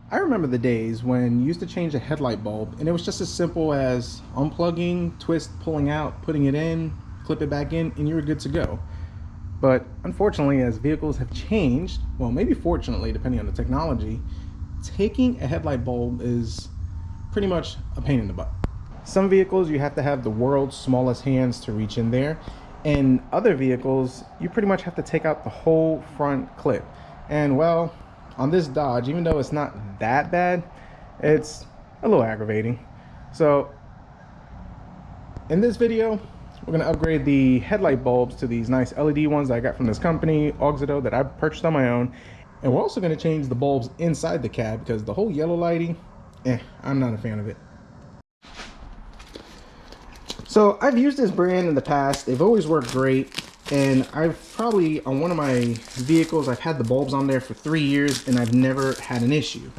I remember the days when you used to change a headlight bulb and it was just as simple as unplugging, twist, pulling out, putting it in, clip it back in, and you were good to go. But unfortunately, as vehicles have changed, well, maybe fortunately, depending on the technology, taking a headlight bulb is pretty much a pain in the butt. Some vehicles you have to have the world's smallest hands to reach in there, and other vehicles you pretty much have to take out the whole front clip. And well, on this Dodge, even though it's not that bad, it's a little aggravating. So in this video, we're going to upgrade the headlight bulbs to these nice LED ones that I got from this company, Auxito, that I purchased on my own. And we're also going to change the bulbs inside the cab because the whole yellow lighting, I'm not a fan of it. So I've used this brand in the past. They've always worked great. And I've probably, on one of my vehicles, I've had the bulbs on there for 3 years and I've never had an issue.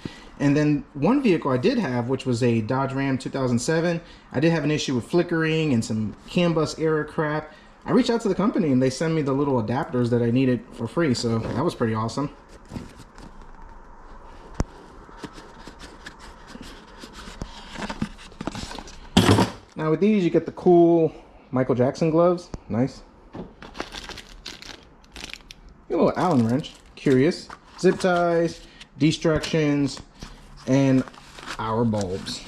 And then one vehicle I did have, which was a Dodge Ram 2007, I did have an issue with flickering and some CAN bus error crap. I reached out to the company and they sent me the little adapters that I needed for free, so that was pretty awesome. Now with these, you get the cool Michael Jackson gloves. Nice. A little Allen wrench, curious, zip ties, destructions, and our bulbs.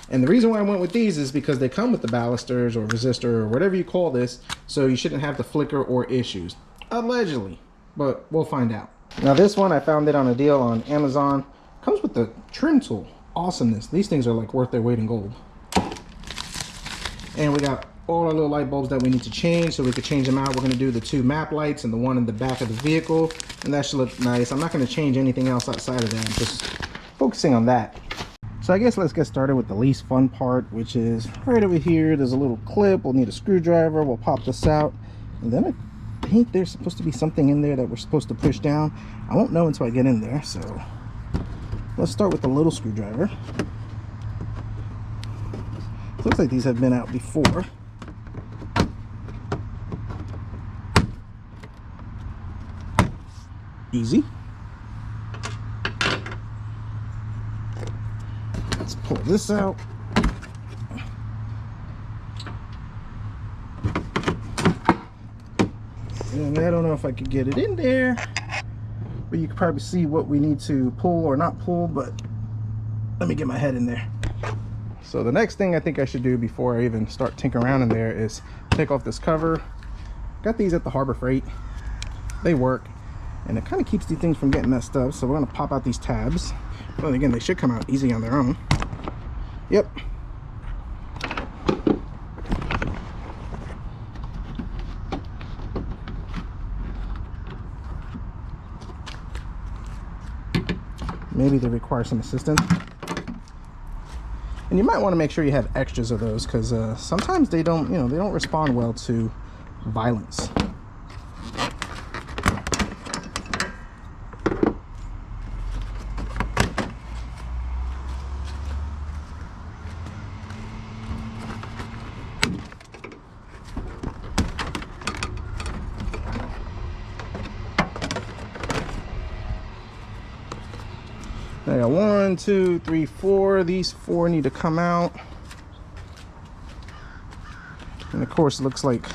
And the reason why I went with these is because they come with the ballisters or resistor or whatever you call this, so you shouldn't have the flicker or issues, allegedly, but we'll find out. Now this one, I found it on a deal on Amazon. Comes with the trim tool. Awesomeness. These things are like worth their weight in gold. And we got all our little light bulbs that we need to change, so we could change them out. We're going to do the 2 map lights and the one in the back of the vehicle, and that should look nice. I'm not going to change anything else outside of that. I'm just focusing on that. So I guess let's get started with the least fun part, which is right over here. There's a little clip. We'll need a screwdriver. We'll pop this out, and then I think there's supposed to be something in there that we're supposed to push down. I won't know until I get in there, so let's start with the little screwdriver. Looks like these have been out before. Easy. Let's pull this out. And I don't know if I could get it in there, but you can probably see what we need to pull or not pull, but let me get my head in there. So the next thing I think I should do before I even start tinkering around in there is take off this cover. Got these at the Harbor Freight. They work, and it kind of keeps these things from getting messed up. So we're going to pop out these tabs. But again, they should come out easy on their own. Yep. Maybe they require some assistance. And you might want to make sure you have extras of those, because sometimes they don't, they don't respond well to violence. I got 1, 2, 3, 4. These 4 need to come out. And of course, it looks like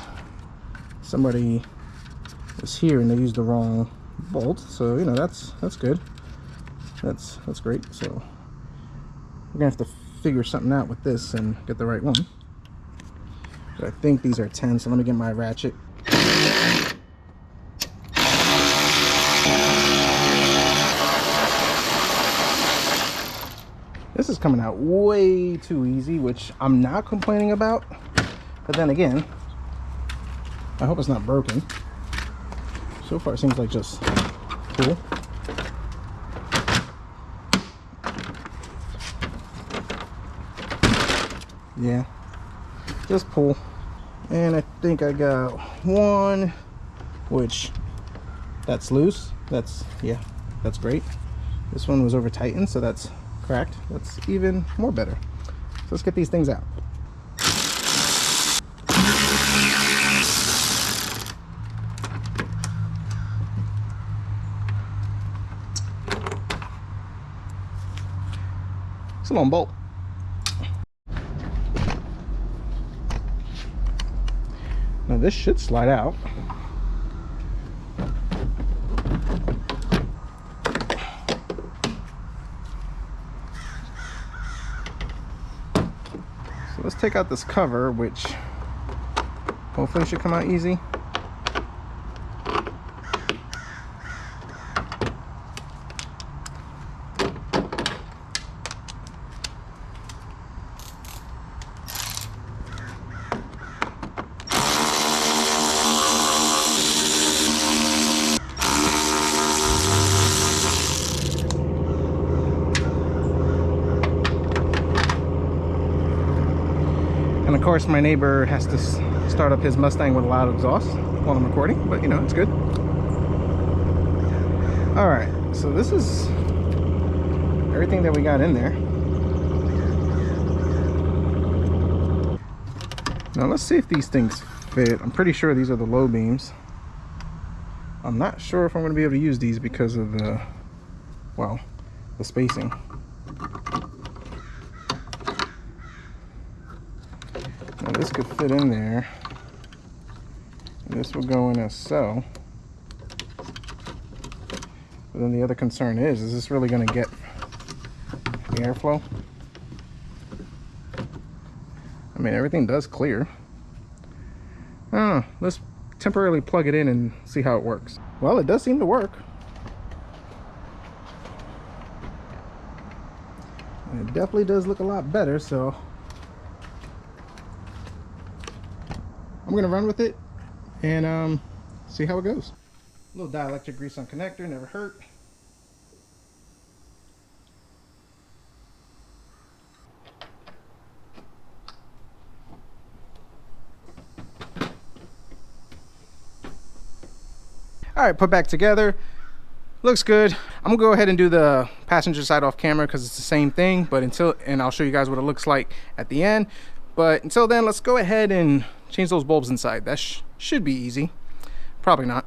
somebody was here and they used the wrong bolt. So, that's good. That's great. So we're gonna have to figure something out with this and get the right one. But I think these are 10. So let me get my ratchet. This is coming out way too easy, which I'm not complaining about. But then again, I hope it's not broken. So far, it seems like just cool. Yeah, just pull. And I think I got 1, which that's loose. That's great. This one was over tightened, so that's cracked. That's even more better. So let's get these things out. It's a long bolt. Now this should slide out. So let's take out this cover, which hopefully should come out easy. And of course my neighbor has to start up his Mustang with a loud exhaust while I'm recording, but you know, it's good. All right, so this is everything that we got in there. Now let's see if these things fit. I'm pretty sure these are the low beams. I'm not sure if I'm going to be able to use these because of the, well, the spacing. Now this could fit in there, and this will go in as so. But then the other concern is this really going to get the airflow? I mean, everything does clear. I don't know, let's temporarily plug it in and see how it works. Well, it does seem to work. And it definitely does look a lot better, so I'm gonna run with it and see how it goes. A little dielectric grease on connector, never hurt. All right, put back together. Looks good. I'm gonna go ahead and do the passenger side off camera because it's the same thing, but and I'll show you guys what it looks like at the end. But until then, let's go ahead and change those bulbs inside. That should be easy. Probably not.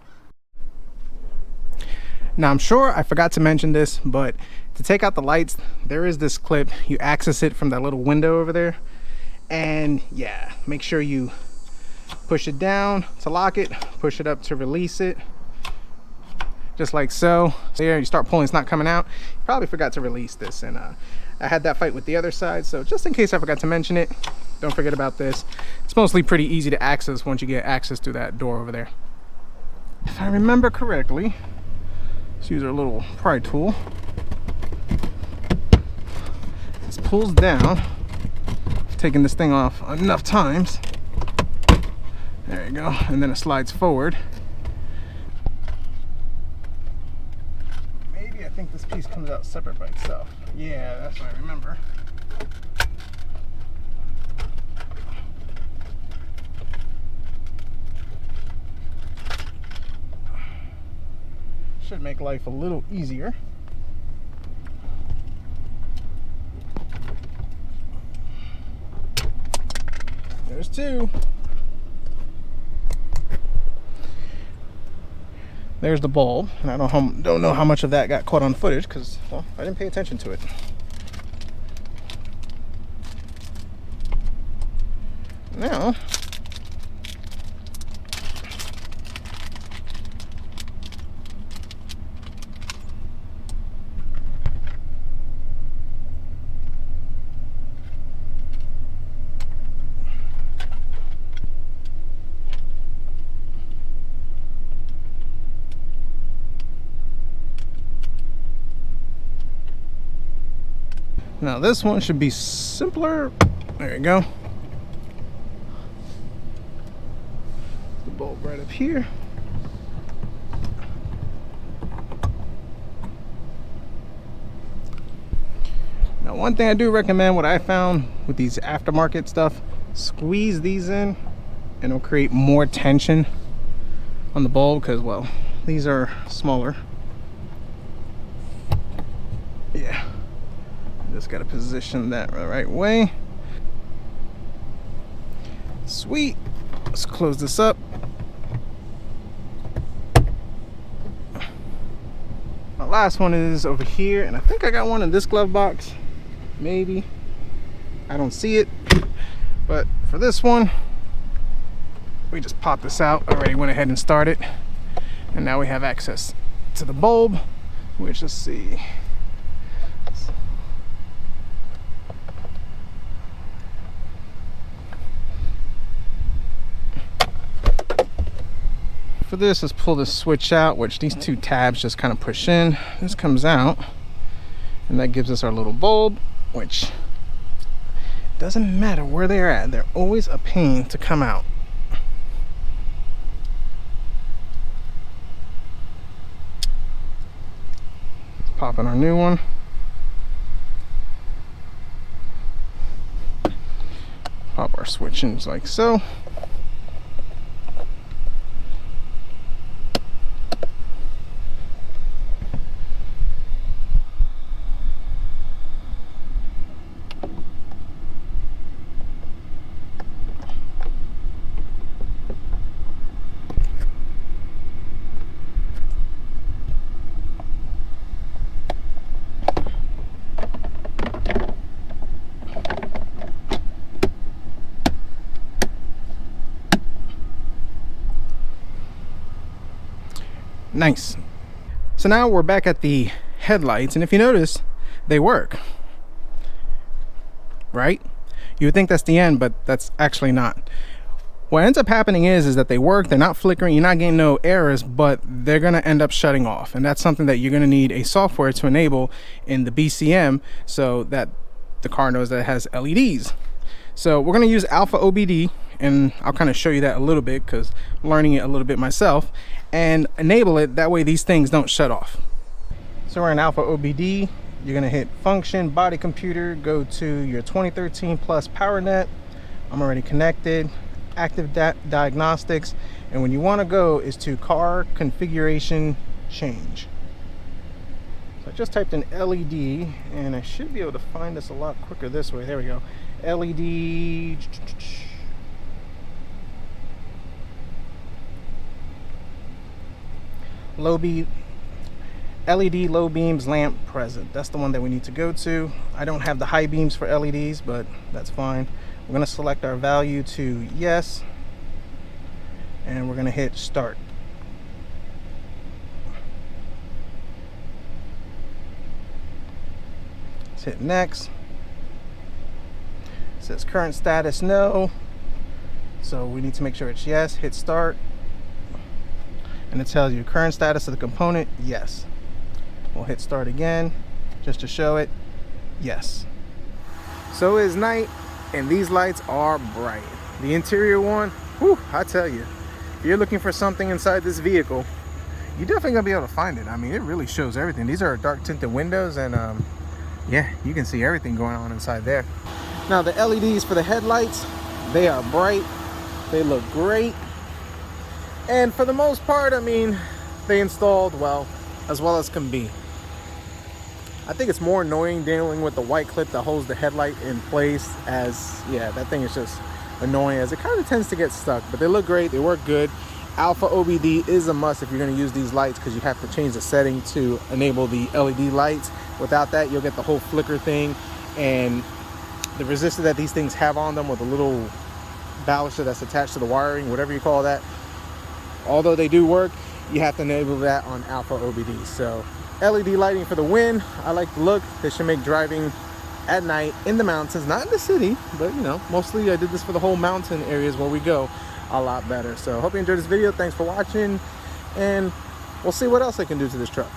Now I'm sure I forgot to mention this, but to take out the lights, there is this clip. You access it from that little window over there. And yeah, make sure you push it down to lock it, push it up to release it. Just like so. So yeah, you start pulling, it's not coming out. You probably forgot to release this, and I had that fight with the other side, so just in case I forgot to mention it, don't forget about this. It's mostly pretty easy to access once you get access to that door over there. If I remember correctly, let's use our little pry tool. This pulls down. I've taken this thing off enough times. There you go, and then it slides forward. I think this piece comes out separate by itself. Yeah, that's what I remember. Should make life a little easier. There's two. There's the bulb, and I don't know how much of that got caught on footage because, well, I didn't pay attention to it. Now, this one should be simpler. There you go. The bulb right up here. Now, one thing I do recommend, what I found with these aftermarket stuff, squeeze these in and it'll create more tension on the bulb because, well, these are smaller. Yeah. Just got to position that the right way. Sweet. Let's close this up. My last one is over here, and I think I got one in this glove box. maybe. I don't see it. But for this one, we just pop this out. Already went ahead and started. And now we have access to the bulb, which, let's see. For this, let's pull this switch out, which these two tabs just kind of push in. This comes out, and that gives us our little bulb, which doesn't matter where they're at. They're always a pain to come out. Let's pop in our new one. Pop our switch in like so. Nice. So now we're back at the headlights, and if you notice, they work. Right? You would think that's the end, but that's actually not. What ends up happening is that they work, they're not flickering, you're not getting no errors, but they're gonna end up shutting off. And that's something that you're gonna need a software to enable in the BCM so that the car knows that it has LEDs. So we're gonna use Alpha OBD, and I'll kind of show you that a little bit because I'm learning it a little bit myself, and enable it, that way these things don't shut off. So we're in Alpha OBD. You're gonna hit function, body computer, go to your 2013 plus power net. I'm already connected, active diagnostics, and when you want to go is to car configuration change. So I just typed in LED, and I should be able to find this a lot quicker this way. There we go. LED LED low beams lamp present. That's the one that we need to go to. I don't have the high beams for LEDs, but that's fine. We're going to select our value to yes, and we're going to hit start. Let's hit next. It says current status no, so we need to make sure it's yes. Hit start, and it tells you current status of the component yes. We'll hit start again just to show it yes. So it's night, and these lights are bright. The interior one, whew, I tell you, if you're looking for something inside this vehicle, you're definitely gonna be able to find it. I mean, it really shows everything. These are dark tinted windows, and yeah, you can see everything going on inside there. Now the LEDs for the headlights, they are bright, they look great, and for the most part, I mean, they installed well as can be. I think it's more annoying dealing with the white clip that holds the headlight in place, as yeah, that thing is just annoying, as it kind of tends to get stuck. But they look great, they work good. Alpha OBD is a must if you're going to use these lights, because you have to change the setting to enable the LED lights. Without that, you'll get the whole flicker thing, and the resistor that these things have on them, with a little baluster that's attached to the wiring, whatever you call that, although they do work, you have to enable that on Alpha OBD. So LED lighting for the win. I like the look. They should make driving at night in the mountains, not in the city, but you know, mostly I did this for the whole mountain areas where we go, a lot better. So hope you enjoyed this video. Thanks for watching, and we'll see what else I can do to this truck.